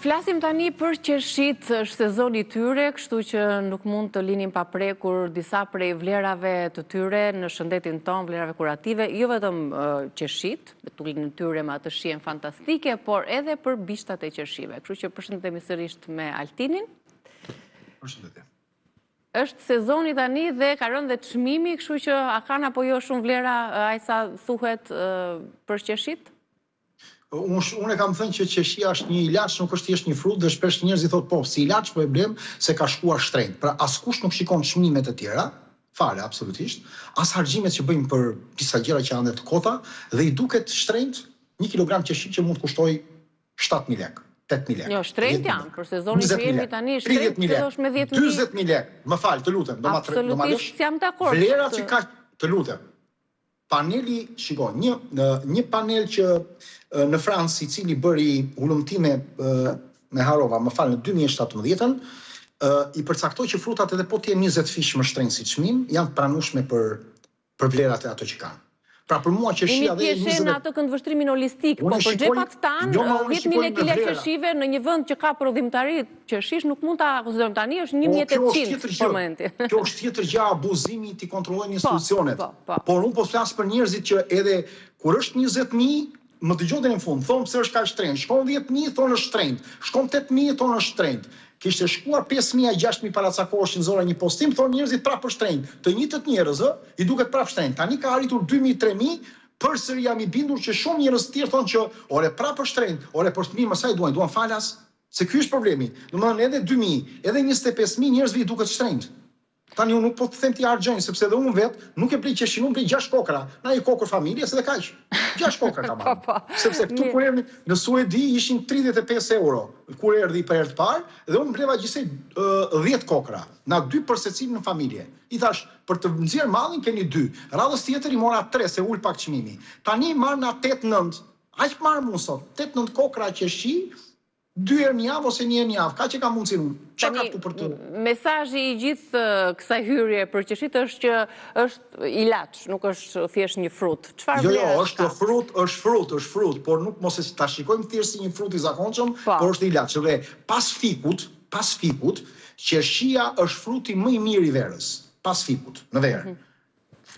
Flasim tani për qershit, është sezoni i tyre, kështu që nuk mund të linin pa prekur disa prej vlerave të tyre në shëndetin ton, vlerave kurative, jo vetëm qershit, betullin e tyre me atë shijen fantastike, por edhe për bishtat e qershive. Kështu që përshëndetemi sërish me Altinin. Përshëndetje. Është sezoni tani dhe ka rënë dhe çmimi, kështu që a kanë apo jo shumë vlera aq sa thuhet për qershit? Unë kam thënë që qershia është një ilaç, nuk është thjesht një frut, dhe shpesh njerëzit thotë po, si ilaç po e blem se ka shkuar shtrenjtë. Pra askush nuk shikon çmimet e tjera, fare absolutisht, as harxhimet që bëjmë për disa gjëra që janë të kota dhe i duket shtrenjtë 1 kilogram qershi që mund të kushtoj 7.000 lekë. 8.000 lekë. Jo, shtrenjtë janë, për sezonin që jemi tani, shtrenjtë të dosh me 10.000. 20.000 lekë, më fal, të lutem, absolutisht jam dakord. Vlera që ka, të lutem. Paneli, shiko, një panel që në Francë, i cili bëri hulumtime me harova, më fal, në 2017-ën, i përcaktoi që frutat edhe po të jenë 20 fish më shtrenjtë si çmim, janë të pranueshme për vlerat e ato që kanë. Pra për mua qershia dhe imi në atë këndvështrimin holistik, po për xhepat tan 10.000 lekë qershive në një vend që ka prodhimtari qershish nuk mund ta konsiderojmë tani, është 1.800 për momentin. Kjo është tjetër gjë, abuzimi ti kontrollojnë institucionet. Por unë po flas për njerëzit që edhe kur është 20.000 më dëgjoj deri në fund, thonë pse është kaq shtrenjtë. Shkon 10.000 thonë është shtrenjtë. Shkon 8.000 thonë është shtrenjtë. Kishte shkuar 5.000 6.000 paracakohesh në zora një postim, thonë njerëzit prapë është shtrenjtë. Të njëjtët njerëz, i duket prapë shtrenjtë. Tani ka arritur 2.000 3.000, përsëri jam i bindur që shumë njerëz të tjerë thonë që ore prapë është shtrenjtë, ore për fëmijë mësaj duan falas, se ky është problemi. Domethënë edhe 2.000, edhe 25.000 njerëzve i duket shtrenjtë. Tani unë nuk po të them ti argjënj, sepse edhe unë vet nuk e blej qershin, unë blej 6 kokra. Na i kokër familjes edhe kaq. 6 kokra kam marrë. Sepse këtu kur erdhi në Suedi ishin 35 euro. Kur erdhi për herë të parë, dhe unë bleva gjithsej 10 kokra. Na 2 për secilin në familje. I thash, për të nxjerr mallin keni 2. Radhës tjetër i mora 3 se ul pak çmimi. Tani marr na 8-9. Aq marr mua sot. 8-9 kokra qershi. 2 herë në javë ose 1 herë në javë, ka që ka mundësi unë. Çfarë ka këtu për të? Mesazhi i gjithë kësaj hyrje për qershit është që është ilaç, nuk është thjesht një frut. Çfarë vlerë? Jo, është frut, por nuk mos e ta shikojmë thjesht si një frut i zakonshëm, por është ilaç. Dhe pas fikut, qershia është fruti më i mirë i verës, pas fikut, në verë.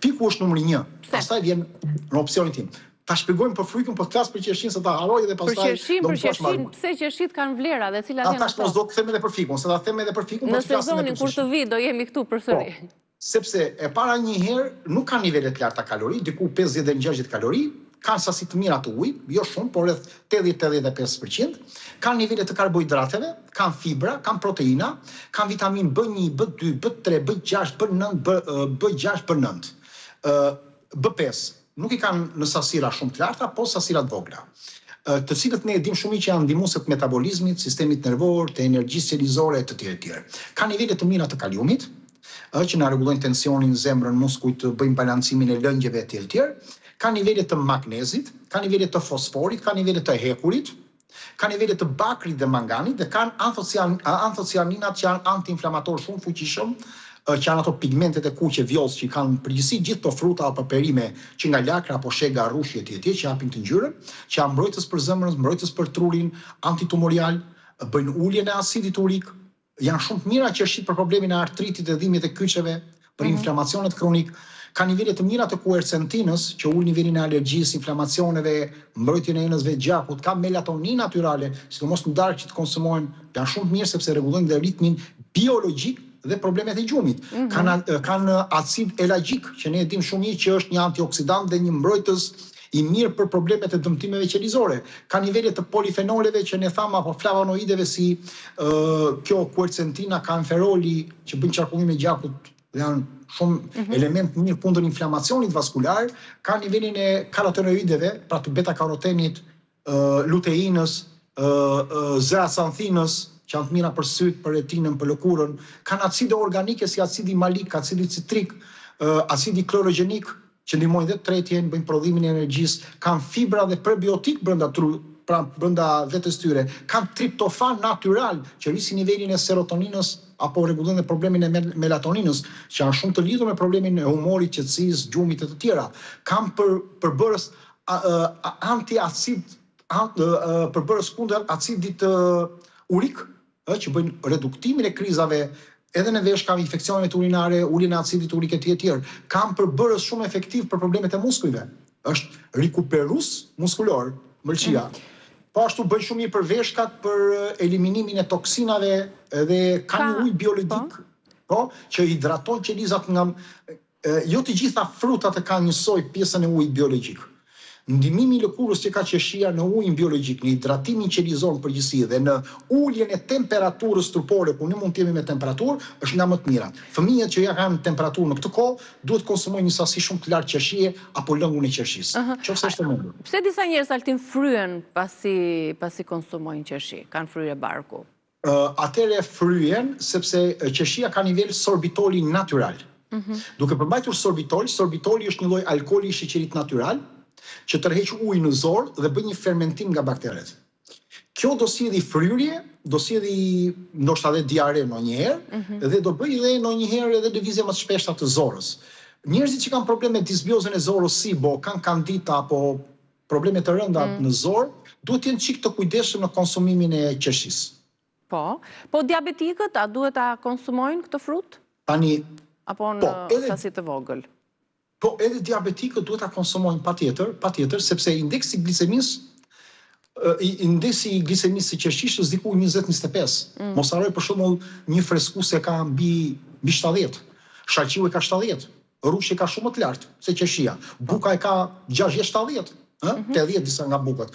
Fiku është numri 1. Pastaj vjen në opsionin tim. Ta shpjegojmë për frikën, po të flas për qershin se ta harroj dhe pastaj për qershin, pse qershit kanë vlera dhe cilat janë? Tash mos do të them edhe për fikun, se ta them edhe për fikun, po të flasim edhe për sezonin kur të vi do jemi këtu përsëri. Sepse e para një herë nuk kanë nivele të larta kalori, diku 50 deri në 60 kalori, kanë sasi të mira të ujit, jo shumë, por rreth 80-85%, kanë nivele të karbohidrateve, kanë fibra, kanë proteina, kanë vitamin B1, B2, B3, B6, B9, B6, B9, B5. Nuk i kanë në sasira shumë të larta, po sasira të vogla, të cilët ne e dim shumë që janë ndihmuese të metabolizmit, sistemit nervor, të energjisë celizore e të tjerë. Ka nivele të mira të kaliumit, që na rregullojnë tensionin, zemrën, muskujt, bëjnë balancimin e lëngjeve e tjerë. Ka nivele të magnezit, ka nivele të fosforit, ka nivele të hekurit, ka nivele të bakrit dhe manganit, dhe kanë anthocyaninat që janë antiinflamator shumë fuqishëm, që janë ato pigmentet e kuqe vjollës që kanë përgjithësi gjithë to fruta apo perime që nga lakra apo shega, rrushje etj që japin të ngjyrën, që janë mbrojtës për zemrën, mbrojtës për trurin, antitumorial, bëjnë uljen e acidit urik, janë shumë të mira qershit për problemin e artritit dhe dhimbjeve të kyçeve, për inflamacionet kronik, ka nivele të mira të quercetinës që ul nivelin e alergjisë, inflamacioneve, mbrojtjen e enësve të gjakut, ka melatoninë natyrale, sidomos në darkë që të konsumohen, janë shumë të mirë sepse rregullojnë dhe ritmin biologjik dhe problemet e gjumit. Kanë acid elagjik, që ne e dim shumë mirë që është një antioksidant dhe një mbrojtës i mirë për problemet e dëmtimeve qelizore. Ka nivele të polifenoleve që ne thamë, apo flavonoideve si kjo quercetina, kanferoli, që bëjnë qarkullimin e gjakut, janë shumë element mirë kundër inflamacionit vaskular. Ka nivelin e karotenoideve, pra të beta-karotenit, luteinës, zeaxanthinës, që janë të mira për syt, për retinën, për lëkurën, kanë acide organike si acidi malik, acidi citrik, acidi klorogjenik, që ndihmojnë dhe tretjen, bëjnë prodhimin e energjisë, kanë fibra dhe prebiotik brenda vetes tyre, kanë triptofan natyral, që rrisin nivelin e serotoninës apo rregullojnë problemin e melatoninës, që janë shumë të lidhur me problemin e humorit, qetësisë, gjumit e të tjera. Kanë përbërës antiacid, përbërës kundër acidit urik, që bëjnë reduktimin e krizave edhe në veshkave, infeksioneve urinare, uljen e acidit urik e tjerë, kanë përbërës shumë efektiv për problemet e muskujve. Është rikuperus muskulor, mëlçia. Po ashtu bëjnë shumë mirë për veshkat, për eliminimin e toksinave, edhe ka një ujë biologjik, që hidraton qelizat nga jo të gjitha frutat e kanë njësoj pjesën e ujit biologjik. Ndimimi i lëkurës që ka qeshia në ujin biologjik, në hidratimin qelizor në përgjithësi dhe në uljen e temperaturës trupore, ku ne mund të jemi me temperaturë, është nga më të mirat. Fëmijët që ja kanë temperaturë në këtë kohë, duhet konsumojnë një sasi shumë të lartë qeshie apo lëngun e qeshisë. Qofse është e mundur. Pse disa njerëz altin fryen pasi konsumojnë qeshi, kanë fryrje barku? Atëre fryen sepse qeshia ka nivel sorbitoli natyral. Duke përmbajtur sorbitoli është një lloj alkooli i sheqerit natyral, që tërheq ujë në zor dhe bën një fermentim nga bakteret. Kjo do sjellë fryrje, do sjellë ndoshta edhe diare ndonjëherë, dhe do bëj edhe ndonjëherë edhe lëvizje më të shpeshta të zorës. Njerëzit që kanë probleme me disbiozën e zorës, SIBO, kanë kandita apo probleme të rënda në zorë, duhet të jenë çik të kujdesshëm në konsumimin e qeshisë. Po diabetikët, a duhet ta konsumojnë këtë frut? Tani, apo në sasi të vogël? Po edhe diabetikët duhet ta konsumojnë patjetër, sepse indeksi i glicemisë së qeshishës diku 20-25. Mos harroj për shembull një freskuese ka mbi 70, shalqiu e ka 70, rrushi ka shumë më të lartë se qeshia. Buka e ka 60-70. 80 disa nga bukat.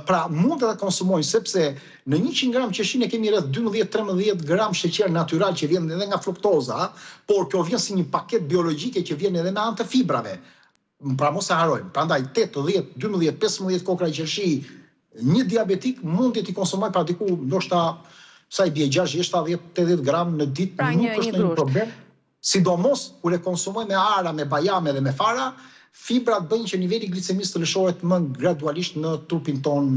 Pra mund të ta konsumojnë sepse në 100 gram qeshin e kemi rreth 12-13 gram sheqer natyral që vjen edhe nga fruktoza, por kjo vjen si një paket biologjike që vjen edhe me anë të fibrave. Pra mos e harrojmë. Prandaj 8, 10, 12, 15 kokra qeshi, një diabetik mund të konsumojë pra diku ndoshta sa i bie 60-70 gram në ditë, nuk është një problem. Sidomos kur e konsumoj me ara, me bajame dhe me fara, fibrat bëjnë që niveli glicemisë të lëshohet më gradualisht në trupin ton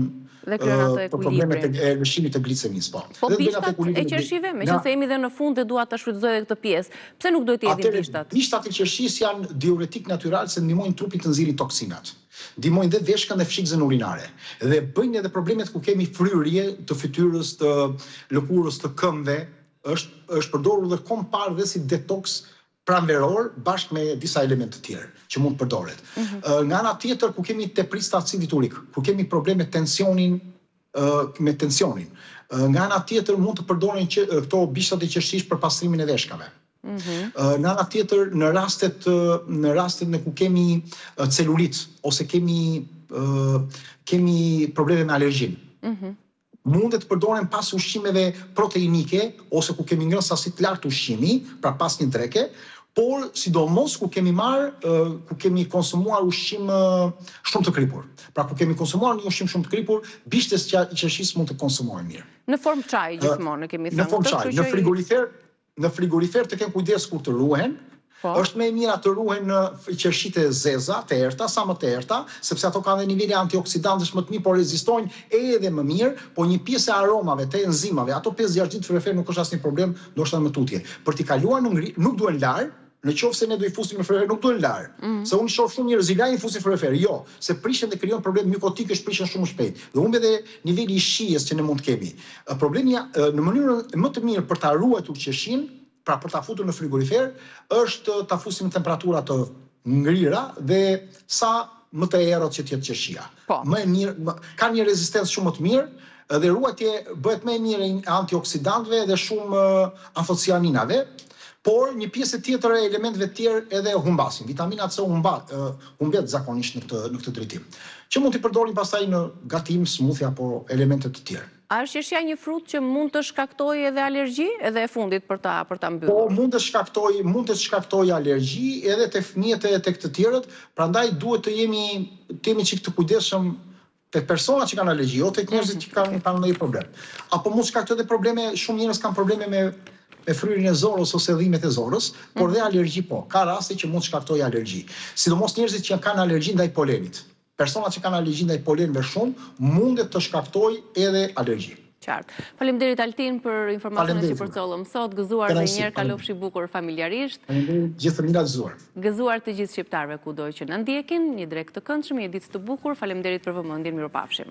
për problemet e lëshimit të glicemisë. Po bishtat e qershive, me që themi dhe në fund dhe dua ta shfrytëzoj edhe këtë pjesë. Pse nuk duhet të jedhin bishtat? Bishtat e qershisë janë diuretik natyral se ndihmojnë trupin të nxirrë toksinat. Ndihmojnë dhe veshkën dhe fshikzën urinare. Dhe bëjnë edhe problemet ku kemi fryrje të fytyrës, të lëkurës, të këmbëve, është përdorur dhe kompar dhe si detoks pranveror bashkë me disa elemente të tjerë që mund të përdoret. Nga ana tjetër, ku kemi teprisë të acidit urik, ku kemi probleme me tensionin, nga ana tjetër mund të përdoren këto bishtat e qeshishë për pastrimin e veshkave. Në ana tjetër, në rastet në ku kemi celulit ose kemi probleme me alergjinë. Mundet të përdoren pas ushqimeve proteinike ose ku kemi ngrënë sasi të lartë ushqimi, pra pas një dreke, por sidomos ku kemi konsumuar ushqim shumë të kripur. Pra ku kemi konsumuar një ushqim shumë të kripur, bishtet e qeshisë mund të konsumohen mirë. Në formë çaj gjithmonë kemi thënë. Në formë çaj, në frigorifer të kenë kujdes kur të ruhen. Është më e mira të ruhen në qershitë e zeza, të errta, sa më të errta, sepse ato kanë nivele antioksidantësh më të mirë, por rezistojnë edhe më mirë, po një pjesë e aromave, të enzimave, ato 5-6 ditë frigorifer nuk është asnjë problem, ndoshta më tutje. Për t'i kaluar në ngri, nuk duhen lar, nëse ne do i fusim në frigorifer, nuk duhen lar. Se unë shoh shumë njerëz i lajnë fusin në frigorifer, jo, se prishen dhe krijon problem mikotikësh, prishen shumë shpejt. Dhe humbi edhe niveli i shijes që ne mund të kemi. Problemi në mënyrën më të mirë për ta ruajtur qeshin, pra për ta futur në frigorifer, është ta fusim në temperatura të ngrira dhe sa më të errët që të jetë qeshia. Më e mirë, ka një rezistencë shumë më të mirë dhe ruajtje bëhet më e mirë antioksidantëve dhe shumë antocianinave, por një pjesë tjetër e elementeve të tjerë edhe humbasin. Vitamina C humbet zakonisht në këtë drejtim. Që mund t'i përdorin pastaj në gatim, smoothie apo elemente të tjerë. A është qeshia një frut që mund të shkaktojë edhe alergji, edhe e fundit për ta mbyllur? Po, mund të shkaktojë alergji edhe te fëmijët e tek të tjerët, prandaj duhet të jemi çik të kujdesshëm tek persona që kanë alergji, jo tek njerëzit që kanë ndonjë problem. Apo mund të shkaktojë edhe probleme, shumë njerëz kanë probleme me fryrjen e zorës ose dhimbjet e zorës, por dhe alergji po. Ka raste që mund të shkaktojë alergji. Sidomos njerëzit që kanë alergji ndaj polenit. Personat që kanë alergji ndaj polenëve shumë mundet të shkaktojë edhe alergji. Qartë. Faleminderit Altin për informacionet që përcollëm sot, gëzuar dhe njerë kalofshi bukur familjarisht. Faleminderit gjithë fëmijët e gëzuar. Gëzuar të gjithë shqiptarëve kudo që na ndjekin, një drekë të këndshëm, një ditë të bukur. Faleminderit për vëmendjen, mirupafshim.